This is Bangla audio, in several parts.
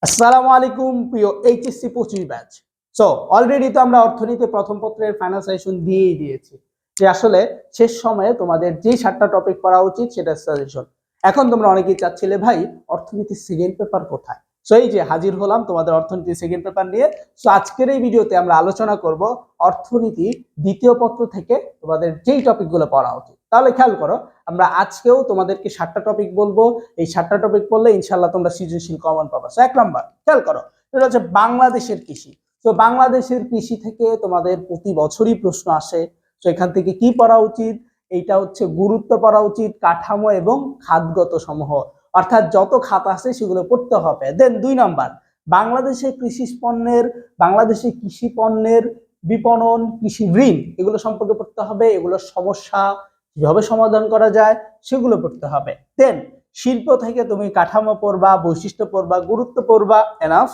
আসসালামু আলাইকুম প্রিয় এইচএসসি 25 ব্যাচ। সো অলরেডি তো আমরা অর্থনীতি প্রথম পত্রের ফাইনাল সাজেশন দিয়েই দিয়েছি যে আসলে শেষ সময়ে তোমাদের যেই 7টা টপিক পড়া উচিত সেটা সাজেশন। এখন তোমরা অনেকেই চাচ্ছিলে ভাই অর্থনীতির সেকেন্ড পেপার কোথায়। সো এই যে হাজির হলাম তোমাদের অর্থনীতি সেকেন্ড পেপার নিয়ে। সো আজকের এই ভিডিওতে আমরা আলোচনা করব অর্থনীতি দ্বিতীয় পত্র থেকে তোমাদের যেই টপিকগুলো পড়া উচিত। তাহলে খেয়াল করো, আমরা আজকেও তোমাদেরকে 7টা টপিক বলবো। এই 7টা টপিক পড়লে ইনশাল্লাহ তোমরা সৃজনশীল কমন পাবা। সো 1 নাম্বার খেয়াল করো, এটা হচ্ছে বাংলাদেশের কৃষি। তো বাংলাদেশের কৃষি থেকে তোমাদের প্রতি বছরই প্রশ্ন আসে। তো এখান থেকে কি পড়া উচিত, এইটা হচ্ছে গুরুত্ব পড়া উচিত কাঠামো এবং খাতগত সমূহ, অর্থাৎ যত খাত আছে সেগুলো পড়তে হবে। দেন 2 নাম্বার বাংলাদেশের কৃষি পণ্যের বিপণন, কৃষি ঋণ, এগুলো সম্পর্কে পড়তে হবে। এগুলোর সমস্যা কিভাবে সমাধান করা যায় সেগুলো পড়তে হবে। দেন শিল্প থেকে তুমি কাঠামো পড়বা, বৈশিষ্ট্য পড়বা, গুরুত্ব পড়বা। এনাফ।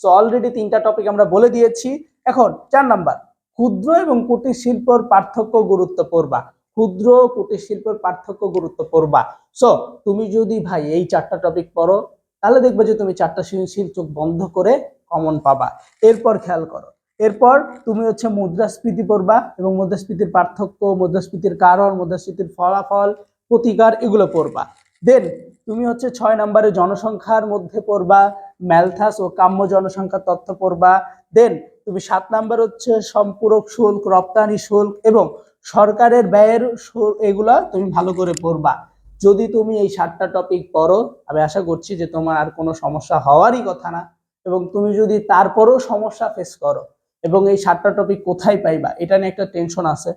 সো অলরেডি 3টা টপিক আমরা বলে দিয়েছি। এখন 4 নাম্বার ক্ষুদ্র এবং কুটির শিল্পের পার্থক্য গুরুত্ব পড়বা। ক্ষুদ্র কুটির শিল্পের পার্থক্য গুরুত্ব পড়বা। সো তুমি যদি ভাই এই 4টা টপিক পড়ো তাহলে দেখবে যে তুমি 4টা সৃজনশীল চোখ বন্ধ করে কমন পাবা। এরপর খেয়াল করো, এরপর তুমি হচ্ছে মুদ্রাস্ফীতি পড়বা এবং মুদ্রাস্ফীতির পার্থক্য, মুদ্রাস্ফীতির কারণ, মুদ্রাস্ফীতির ফলাফল, প্রতিকার, এগুলো পড়বা। দেন তুমি হচ্ছে 6 নম্বরে জনসংখ্যার মধ্যে পড়বা, ম্যালথাস ও কাম্য জনসংখ্যার তথ্য পড়বা। দেন তুমি 7 নাম্বার হচ্ছে সম্পূরক শুল্ক, রপ্তানি শুল্ক এবং সরকারের ব্যয়ের শুল্ক, এগুলা তুমি ভালো করে পড়বা। যদি তুমি এই 7টা টপিক পড়ো আমি আশা করছি যে তোমার আর কোনো সমস্যা হওয়ারই কথা না। এবং তুমি যদি তারপরেও সমস্যা ফেস করো এবং এই 7টা টপিক কোথায় পাইবা এটা নিয়ে একটা টেনশন আছে,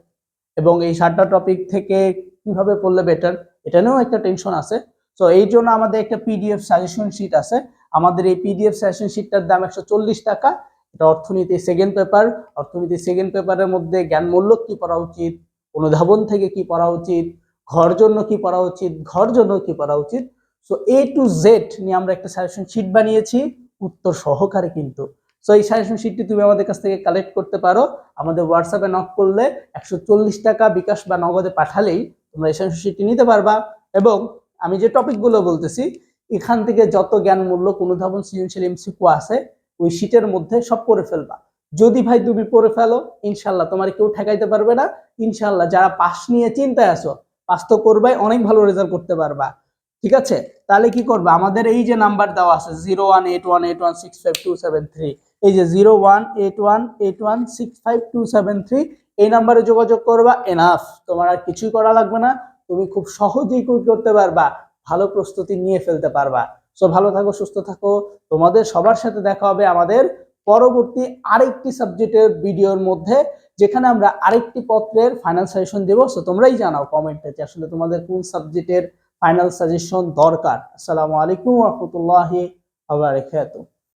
এবং এই 7টা টপিক থেকে কিভাবে পড়লে বেটার এটা নিয়েও একটা টেনশন আছে। তো এই জন্য আমাদের একটা পিডিএফ সাজেশন শিট আছে। আমাদের এই পিডিএফ সাজেশন শিটটার দাম 140 টাকা। এটা অর্থনীতি সেকেন্ড পেপার। অর্থনীতি সেকেন্ড পেপারের মধ্যে জ্ঞান মূল্য কি পড়া উচিত, অনুধাবন থেকে কি পড়া উচিত, ঘর জন্য কি পড়া উচিত, ঘর জন্য কি পড়া উচিত, সো এ টু জেড নিয়ে আমরা একটা সাজেশন শিট বানিয়েছি উত্তর সহকারে কিন্তু। সো এই সাজেশন শিটটি তুমি আমাদের কাছ থেকে কালেক্ট করতে পারো। আমাদের হোয়াটসঅ্যাপে নক করলে 140 টাকা বিকাশ বা নগদে পাঠালেই তোমরা এই সাজেশন শিটটি নিতে পারবা। এবং আমি যে টপিকগুলো বলতেছি এখান থেকে যত জ্ঞান মূল্য অনুধাবন সৃজনশীল এমসিকিউ আছে ওই শিটের মধ্যে সব করে ফেলবা। যদি ভাই তুমি পড়ে ফেলো ইনশাল্লাহ তোমার কেউ ঠেকাইতে পারবে না। ইনশাল্লাহ যারা পাস নিয়ে চিন্তায় আছো, পাস তো করবাই, অনেক ভালো রেজাল্ট করতে পারবা। ঠিক আছে, তাহলে কি করবা, আমাদের এই যে নাম্বার দেওয়া আছে 0181816527 এই যে 0181816527 এই নাম্বারে যোগাযোগ করবা। এনাফ, তোমার আর কিছুই করা লাগবে না। তুমি খুব সহজেই করতে পারবা, ভালো প্রস্তুতি নিয়ে ফেলতে পারবা। সো ভালো থাকো, সুস্থ থাকো। তোমাদের সবার সাথে দেখা হবে আমাদের পরবর্তী আরেকটি সাবজেক্টের ভিডিওর মধ্যে, যেখানে আমরা আরেকটি পত্রের ফাইনাল সাজেশন দেব। সো তোমরাই জানাও কমেন্টে যে আসলে তোমাদের কোন সাবজেক্টের ফাইনাল সাজেশন দরকার। আসসালামু আলাইকুম ওয়া রাহমাতুল্লাহি ওয়া বারাকাতুহু।